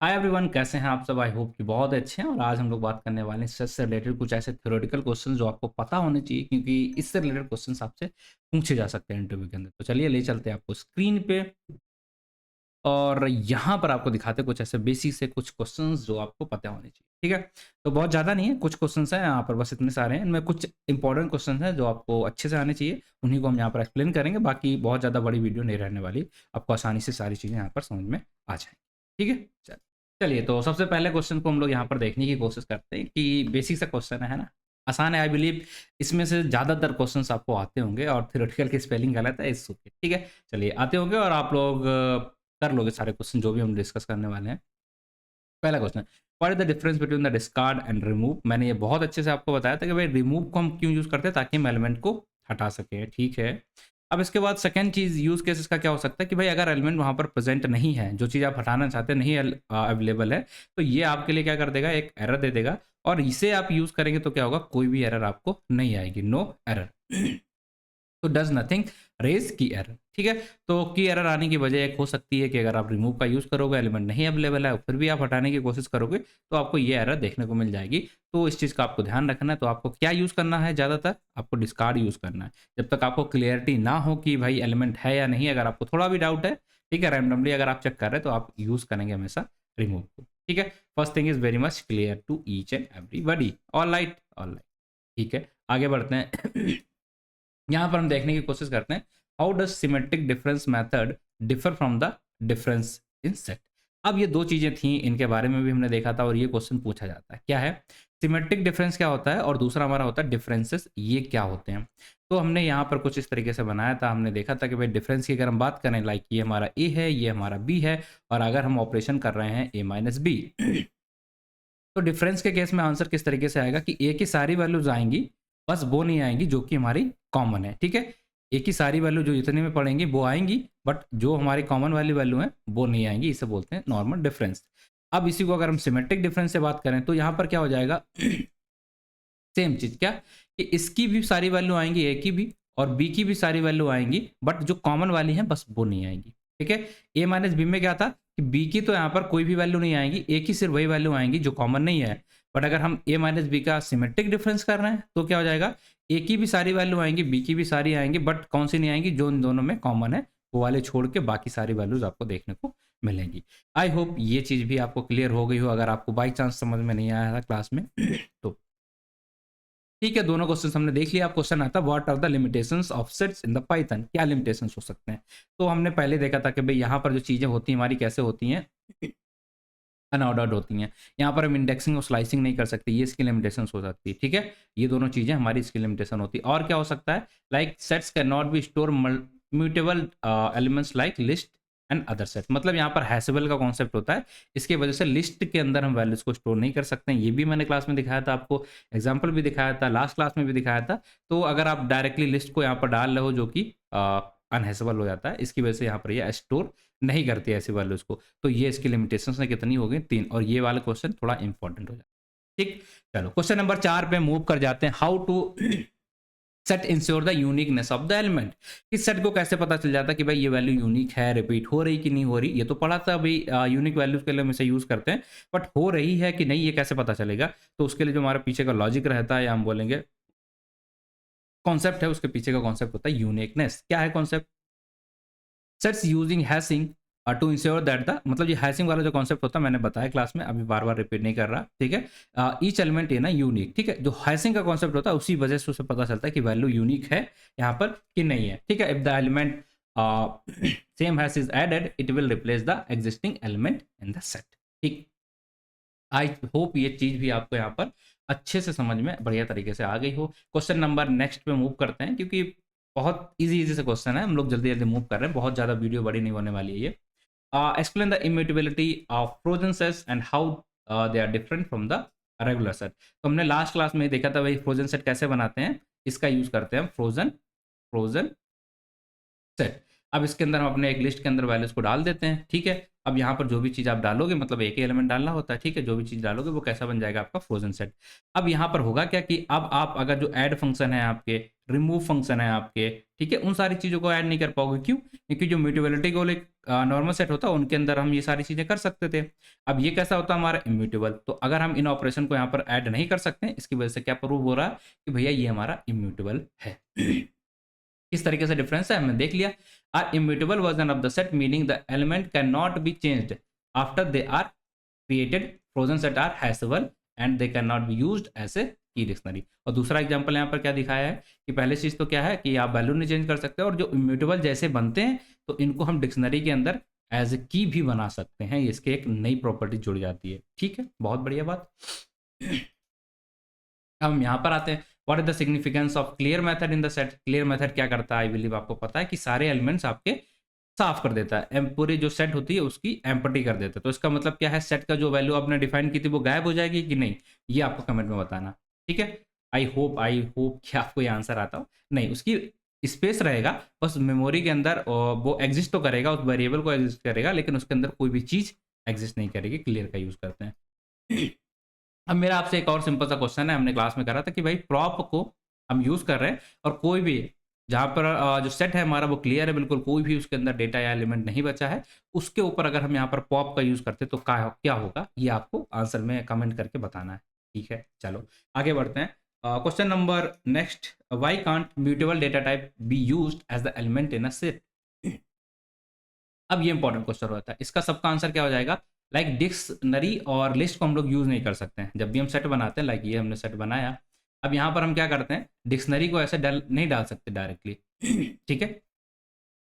Hi everyone, कैसे हैं आप सब? आई होप कि बहुत अच्छे हैं। और आज हम लोग बात करने वाले हैं स्ट्रेस से रिलेटेड कुछ ऐसे थ्योरेटिकल क्वेश्चन जो आपको पता होने चाहिए, क्योंकि इससे रिलेटेड क्वेश्चंस आपसे पूछे जा सकते हैं इंटरव्यू के अंदर। तो चलिए ले चलते हैं आपको स्क्रीन पे, और यहाँ पर आपको दिखाते हैं कुछ ऐसे बेसिक से कुछ क्वेश्चंस जो आपको पता होने चाहिए। ठीक है, तो बहुत ज़्यादा नहीं है, कुछ क्वेश्चंस हैं यहाँ पर, बस इतने सारे हैं। इनमें कुछ इंपॉर्टेंट क्वेश्चंस हैं जो आपको अच्छे से आने चाहिए, उन्हीं को हम यहाँ पर एक्सप्लेन करेंगे। बाकी बहुत ज़्यादा बड़ी वीडियो नहीं रहने वाली, आपको आसानी से सारी चीज़ें यहाँ पर समझ में आ जाएंगी। ठीक है, चलिए तो सबसे पहले क्वेश्चन को हम लोग यहाँ पर देखने की कोशिश करते हैं कि बेसिक सा क्वेश्चन है ना, आसान है। आई बिलीव इसमें से ज़्यादातर क्वेश्चंस आपको आते होंगे, और थ्योरेटिकल की स्पेलिंग गलत है इस ओके। ठीक है, चलिए आते होंगे और आप लोग कर लोगे सारे क्वेश्चन जो भी हम डिस्कस करने वाले हैं। पहला question, what is the difference between the discard and remove. मैंने ये बहुत अच्छे से आपको बताया था कि भाई रिमूव को हम क्यों यूज़ करते हैं, ताकि हम एलिमेंट को हटा सकें। ठीक है, अब इसके बाद सेकंड चीज़, यूज़ केस इसका क्या हो सकता है कि भाई अगर एलिमेंट वहाँ पर प्रेजेंट नहीं है, जो चीज़ आप हटाना चाहते हैं नहीं अवेलेबल है, तो ये आपके लिए क्या कर देगा, एक एरर दे देगा। और इसे आप यूज़ करेंगे तो क्या होगा, कोई भी एरर आपको नहीं आएगी, नो एरर। तो डज नथिंग रेज की एरर। ठीक है, तो की एरर आने की वजह एक हो सकती है कि अगर आप रिमूव का यूज़ करोगे, एलिमेंट नहीं अवेलेबल है, फिर भी आप हटाने की कोशिश करोगे, तो आपको ये एरर देखने को मिल जाएगी। तो इस चीज़ का आपको ध्यान रखना है। तो आपको क्या यूज़ करना है, ज़्यादातर आपको डिस्कार्ड यूज़ करना है। जब तक आपको क्लियरिटी ना हो कि भाई एलिमेंट है या नहीं, अगर आपको थोड़ा भी डाउट है, ठीक है, रैंडमली अगर आप चेक कर रहे हैं, तो आप यूज़ करेंगे हमेशा रिमूव को। ठीक है, first thing is very much clear to each and everybody. All right, all right. ठीक है, आगे बढ़ते हैं। यहाँ पर हम देखने की कोशिश करते हैं, how does symmetric difference method differ from the difference in set. अब ये दो चीजें थी, इनके बारे में भी हमने देखा था, और ये क्वेश्चन पूछा जाता है। क्या है सिमेट्रिक डिफरेंस, क्या होता है, और दूसरा हमारा होता है डिफरेंसेस, ये क्या होते हैं। तो हमने यहाँ पर कुछ इस तरीके से बनाया था। हमने देखा था कि भाई डिफरेंस की अगर हम बात करें, लाइक ये हमारा ए है, ये हमारा बी है, और अगर हम ऑपरेशन कर रहे हैं ए माइनस बी, तो डिफरेंस के केस में आंसर किस तरीके से आएगा कि ए की सारी वैल्यूज आएंगी, बस वो नहीं आएंगी जो कि हमारी कॉमन है। ठीक है, ए की सारी वैल्यू जो जितने में पड़ेंगी वो आएंगी, बट जो हमारी कॉमन वाली वैल्यू है वो नहीं आएंगी। इसे बोलते हैं नॉर्मल डिफरेंस। अब इसी को अगर हम सिमेट्रिक डिफरेंस से बात करें, तो यहाँ पर क्या हो जाएगा, सेम चीज, क्या कि इसकी भी सारी वैल्यू आएंगी, ए की भी और बी की भी सारी वैल्यू आएंगी, बट जो कॉमन वाली है बस वो नहीं आएंगी। ठीक है, ए माइनस बी में क्या था कि बी की तो यहाँ पर कोई भी वैल्यू नहीं आएगी, ए की सिर्फ वही वैल्यू आएंगी जो कॉमन नहीं है। बट अगर हम ए माइनस बी का सिमेट्रिक डिफरेंस कर रहे हैं, तो क्या हो जाएगा, ए की भी सारी वैल्यू आएंगी, बी की भी सारी आएंगी, बट कौन सी नहीं आएंगी, जो इन दोनों में कॉमन है वो वाले छोड़ के बाकी सारी वैल्यूज आपको देखने को मिलेंगी। आई होप ये चीज भी आपको क्लियर हो गई हो, अगर आपको बाई चांस समझ में नहीं आया था क्लास में तो ठीक है। दोनों क्वेश्चन हमने देख लिया। अब क्वेश्चन आता है, what are the limitations of sets in the Python. क्या लिमिटेशंस हो सकते हैं। तो हमने पहले देखा था कि भाई यहाँ पर जो चीज़ें होती हैं हमारी कैसे होती हैं, अनऑर्डर्ड होती हैं। यहाँ पर हम इंडेक्सिंग और स्लाइसिंग नहीं कर सकते, ये इसकी लिमिटेशंस हो सकती है। ठीक है, ये दोनों चीज़ें हमारी इसकी लिमिटेशन होती है। और क्या हो सकता है, like sets can not B store mutable elements like list and other set. मतलब यहाँ पर हैशेबल का कॉन्सेप्ट होता है, इसकी वजह से लिस्ट के अंदर हम वैल्यूज को स्टोर नहीं कर सकते हैं। ये भी मैंने क्लास में दिखाया था आपको, एग्जाम्पल भी दिखाया था, लास्ट क्लास में भी दिखाया था। तो अगर आप डायरेक्टली लिस्ट को यहाँ पर डाल रहे हो, जो कि अनहैशेबल हो जाता है, इसकी वजह से यहाँ पर ये स्टोर नहीं करती ऐसी वैल्यूज को। तो ये इसकी लिमिटेशंस ने कितनी हो गई, 3। और ये वाला क्वेश्चन थोड़ा इंपॉर्टेंट हो जाता है। ठीक, चलो क्वेश्चन नंबर 4 पे मूव कर जाते हैं। How to set ensure the uniqueness of the element. इस सेट को कैसे पता चल जाता है कि भाई ये वैल्यू यूनिक है, रिपीट हो रही कि नहीं हो रही। ये तो पढ़ा था भाई, यूनिक वैल्यूज के लिए हम इसे यूज करते हैं, बट हो रही है कि नहीं ये कैसे पता चलेगा। तो उसके लिए जो हमारा पीछे का लॉजिक रहता है, या हम बोलेंगे कॉन्सेप्ट है, उसके पीछे का कॉन्सेप्ट होता है यूनिकनेस। क्या है concept, sets using hashing to ensure that the, मतलब ये हैशिंग वाला जो कॉन्सेप्ट होता है मैंने बताया क्लास में, अभी बार बार रिपीट नहीं कर रहा। ठीक है, ईच एलिमेंट है ना यूनिक। ठीक है, जो हैशिंग का कॉन्सेप्ट होता है उसी वजह से उसे पता चलता है कि वैल्यू यूनिक है यहाँ पर कि नहीं है। ठीक है, if the element same hash is added, it will replace the existing element in the set. ठीक, आई होप ये चीज भी आपको यहाँ पर अच्छे से समझ में बढ़िया तरीके से आ गई हो। क्वेश्चन नंबर नेक्स्ट पे मूव करते हैं, क्योंकि बहुत इजी इजी से क्वेश्चन है, हम लोग जल्दी जल्दी मूव कर रहे हैं, बहुत ज़्यादा वीडियो बड़ी नहीं होने वाली है ये। Explain the immutability of frozen sets and how they are different from the regular set. तो हमने लास्ट क्लास में देखा था भाई फ्रोजन सेट कैसे बनाते हैं, इसका यूज करते हैं हम फ्रोजन फ्रोजन सेट। अब इसके अंदर हम अपने एक लिस्ट के अंदर वैल्यूज़ को डाल देते हैं, ठीक है। अब यहाँ पर जो भी चीज़ आप डालोगे मतलब एक ही एलिमेंट डालना होता है, ठीक है। जो भी चीज़ डालोगे वो कैसा बन जाएगा आपका फ्रोज़न सेट। अब यहाँ पर होगा क्या कि अब आप अगर जो ऐड फंक्शन है आपके, रिमूव फंक्शन है आपके, ठीक है, उन सारी चीज़ों को ऐड नहीं कर पाओगे, क्यों? क्योंकि जो म्यूटेबिलिटी गोल एक नॉर्मल सेट होता है उनके अंदर हम ये सारी चीज़ें कर सकते थे। अब ये कैसा होता है हमारा इम्यूटेबल, तो अगर हम इन ऑपरेशन को यहाँ पर ऐड नहीं कर सकते हैं, इसकी वजह से क्या प्रूव हो रहा है कि भैया ये हमारा इम्यूटेबल है। किस तरीके से डिफरेंस है हमने देख लिया। Are immutable version of the set meaning the element can not be changed after they are created, frozen set are hashable and they can not be used as a key dictionary. और दूसरा example यहाँ पर क्या दिखाया है कि पहले चीज तो क्या है कि आप वैल्यू नहीं चेंज कर सकते, और जो इम्यूटेबल जैसे बनते हैं तो इनको हम डिक्शनरी के अंदर एज ए की भी बना सकते हैं, इसके एक नई प्रॉपर्टी जुड़ जाती है, ठीक है, बहुत बढ़िया बात। अब हम यहाँ पर आते हैं, what is the significance of clear method in the set. Clear method क्या करता है, आई बिलीव आपको पता है कि सारे एलिमेंट्स आपके साफ कर देता है, पूरी जो सेट होती है उसकी एम्प्टी कर देता है। तो इसका मतलब क्या है, सेट का जो वैल्यू आपने डिफाइन की थी वो गायब हो जाएगी कि नहीं, ये आपको कमेंट में बताना, ठीक है। आई होप कि आपको ये आंसर आता हो। नहीं, उसकी स्पेस रहेगा बस मेमोरी के अंदर, और वो एग्जिस्ट तो करेगा, उस वेरिएबल को एग्जिस्ट करेगा, लेकिन उसके अंदर कोई भी चीज एग्जिस्ट नहीं करेगी। क्लियर का यूज करते हैं। अब मेरा आपसे एक और सिंपल सा क्वेश्चन है, हमने क्लास में करा था कि भाई प्रॉप को हम यूज कर रहे हैं और कोई भी जहाँ पर जो सेट है हमारा वो क्लियर है बिल्कुल, कोई भी उसके अंदर डेटा या एलिमेंट नहीं बचा है, उसके ऊपर अगर हम यहाँ पर पॉप का यूज करते तो क्या होगा, ये आपको आंसर में कमेंट करके बताना है, ठीक है। चलो आगे बढ़ते हैं। Question number next, why can't mutable data type be used as the element in a set. अब ये इंपॉर्टेंट क्वेश्चन होता है, इसका सबका आंसर क्या हो जाएगा, लाइक डिक्शनरी और लिस्ट को हम लोग यूज नहीं कर सकते हैं जब भी हम सेट बनाते हैं। लाइक ये हमने सेट बनाया, अब यहाँ पर हम क्या करते हैं, डिक्शनरी को ऐसे नहीं डाल सकते डायरेक्टली, ठीक है।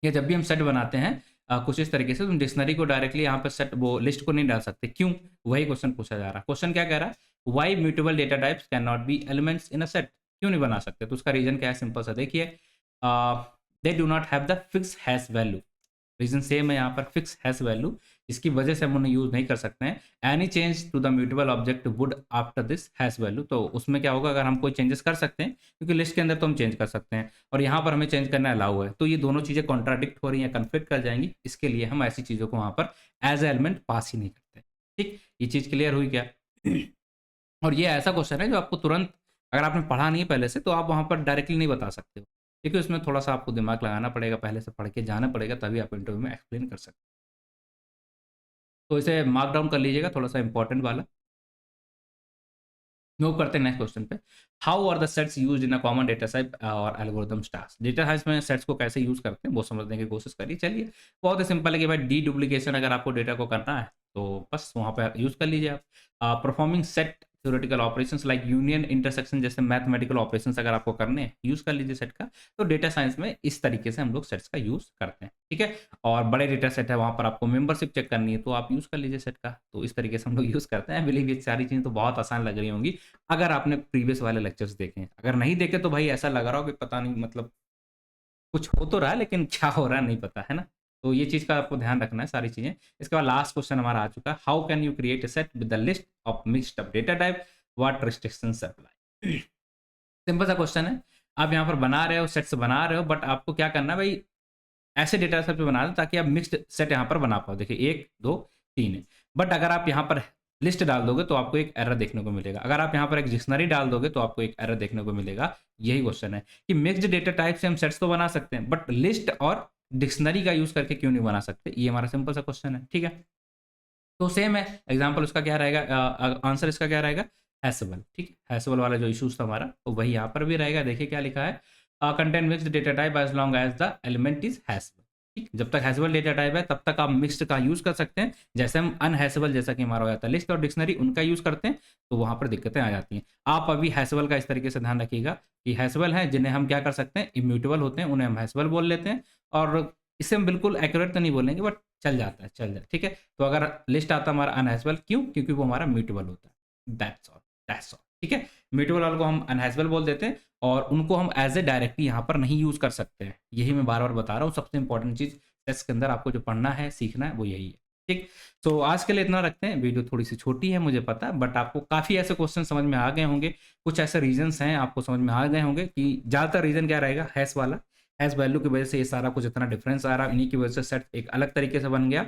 या जब भी हम सेट बनाते हैं कुछ इस तरीके से, तुम डिक्शनरी को डायरेक्टली यहाँ पर सेट वो लिस्ट को नहीं डाल सकते, क्यों? वही क्वेश्चन पूछा जा रहा है। क्वेश्चन क्या कह रहा है, why mutable data types can not be elements in a set, क्यों नहीं बना सकते? तो उसका रीजन क्या है, सिंपल सा देखिए, they do not have the fix hash value. Reason same है यहाँ पर, फिक्स हैश वैल्यू, इसकी वजह से हम उन्हें यूज नहीं कर सकते हैं। Any change to the mutable object would after this hash value, तो उसमें क्या होगा, अगर हम कोई चेंजेस कर सकते हैं, क्योंकि लिस्ट के अंदर तो हम चेंज कर सकते हैं और यहाँ पर हमें चेंज करना अलाउ है, तो ये दोनों चीजें कॉन्ट्राडिक्ट हो रही हैं, कन्फ्लिक्ट कर जाएंगी, इसके लिए हम ऐसी चीजों को वहां पर एज ए एलिमेंट पास ही नहीं करते। ठीक, ये चीज क्लियर हुई क्या? और ये ऐसा क्वेश्चन है जो आपको तुरंत, अगर आपने पढ़ा नहीं है पहले से, तो आप वहां पर डायरेक्टली नहीं बता सकते हो, क्योंकि उसमें थोड़ा सा आपको दिमाग लगाना पड़ेगा, पहले से पढ़ के जाना पड़ेगा, तभी आप इंटरव्यू में एक्सप्लेन कर सकते हो। तो इसे मार्क डाउन कर लीजिएगा, थोड़ा सा इंपॉर्टेंट वाला। मूव करते हैं नेक्स्ट क्वेश्चन पे। How are the sets used in a common data type और एल्गोरिथम टास्क। डेटा टाइप्स में सेट्स को कैसे यूज करते हैं वो समझने की कोशिश करिए। चलिए, बहुत ही सिंपल है कि भाई डी डुप्लीकेशन अगर आपको डेटा को करना है तो बस वहाँ पे यूज कर लीजिए आप। Performing set theoretical operations like union intersection जैसे मैथमेटिकल ऑपरेशंस अगर आपको करने हैं, यूज कर लीजिए सेट का। तो डेटा साइंस में इस तरीके से हम लोग सेट्स का यूज करते हैं, ठीक है। और बड़े डेटा सेट है, वहाँ पर आपको मेंबरशिप चेक करनी है, तो आप यूज कर लीजिए सेट का। तो इस तरीके से हम लोग यूज करते हैं। बिलीव ये सारी चीजें तो बहुत आसान लग रही होंगी अगर आपने प्रीवियस वाले लेक्चर्स देखे हैं। अगर नहीं देखे तो भाई ऐसा लग रहा हो कि पता नहीं, मतलब कुछ हो तो रहा है लेकिन क्या हो रहा है नहीं पता, है ना। तो ये चीज का आपको ध्यान रखना है सारी चीजें। इसके बाद लास्ट क्वेश्चन हमारा आ चुका है, how can you create a set with the list of mixed up data type, what restrictions apply. Simple सा क्वेश्चन है, आप यहाँ पर बना रहे हो, सेट्स बना रहे हो, बट आपको क्या करना है भाई, ऐसे डेटा सेट पे बना दें ताकि आप मिक्स्ड सेट यहाँ पर बना पाओ। देखिए 1 2 3 है, बट अगर आप यहाँ पर लिस्ट डाल दोगे तो आपको एक एरर देखने को मिलेगा। अगर आप यहाँ पर एक डिक्शनरी डाल दोगे तो आपको एक एरर देखने को मिलेगा। यही क्वेश्चन है कि मिक्स्ड डेटा टाइप से हम सेट्स तो बना सकते हैं, बट लिस्ट और डिक्शनरी का यूज करके क्यों नहीं बना सकते, ये हमारा सिंपल सा क्वेश्चन है, ठीक है। तो सेम है, एग्जाम्पल उसका क्या रहेगा, आंसर इसका क्या रहेगा, हैशेबल, ठीक है। हैशेबल वाला जो इशूज था हमारा, तो वही यहाँ पर भी रहेगा। देखिए क्या लिखा है, content mixed data type as long as the element is hashable. ठीक, जब तक हैशेबल डेटा टाइप है तब तक आप मिक्स्ड का यूज कर सकते हैं। जैसे हम अनहैशेबल, जैसा कि हमारा हो जाता है लिस्ट और डिक्शनरी, उनका यूज करते हैं तो वहां पर दिक्कतें आ जाती हैं। आप अभी हैशेबल का इस तरीके से ध्यान रखिएगा कि हैशेबल है जिन्हें हम क्या कर सकते हैं, इम्यूटेबल होते हैं, उन्हें हम हैशेबल बोल लेते हैं। और इससे हम बिल्कुल एक्यूरेट तो नहीं बोलेंगे, बट चल जाता है, चल जाए, ठीक है। तो अगर लिस्ट आता है हमारा अनहैशेबल, क्यों? क्योंकि वो हमारा म्यूटेबल होता है। दैट्स ऑल, ठीक है। म्यूटेबल वालों को हम अनहैशेबल बोल देते हैं और उनको हम एज ए डायरेक्टली यहाँ पर नहीं यूज कर सकते हैं। यही मैं बार बार बता रहा हूँ, सबसे इंपॉर्टेंट चीज टेस्ट के अंदर आपको जो पढ़ना है, सीखना है, वो यही है, ठीक। तो आज के लिए इतना रखते हैं। वीडियो थोड़ी सी छोटी है मुझे पता है, बट आपको काफी ऐसे क्वेश्चन समझ में आ गए होंगे, कुछ ऐसे रीजंस हैं आपको समझ में आ गए होंगे कि ज्यादातर रीजन क्या रहेगा, हैश वाला, हैज़ वैल्यू की वजह से ये सारा कुछ इतना डिफरेंस आ रहा है, इन्हीं की वजह से सेट एक अलग तरीके से बन गया।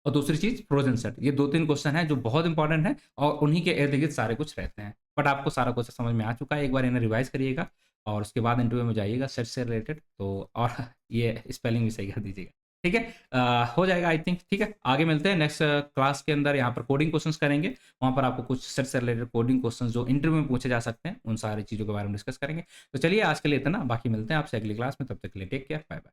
और दूसरी चीज़ फ्रोज़न सेट, ये 2-3 क्वेश्चन हैं जो बहुत इंपॉर्टेंट हैं और उन्हीं के इर्द-गिर्द सारे कुछ रहते हैं। बट आपको सारा कुछ समझ में आ चुका है, एक बार इन्हें रिवाइज़ करिएगा और उसके बाद इंटरव्यू में जाइएगा सेट से रिलेटेड तो और ये स्पेलिंग भी सही कर दीजिएगा। ठीक है? हो जाएगा आई थिंक ठीक है? आगे मिलते हैं नेक्स्ट क्लास के अंदर यहाँ पर कोडिंग क्वेश्चन्स करेंगे। वहाँ पर आपको कुछ सेट से रिलेटेड कोडिंग क्वेश्चन्स जो इंटरव्यू में पूछे जा सकते हैं, उन सारी चीज़ों के बारे में डिस्कस करेंगे। तो चलिए आज के लिए इतना, बाकी मिलते हैं आपसे अगली क्लास में, तब तक के लिए टेक केयर, बाय-बाय।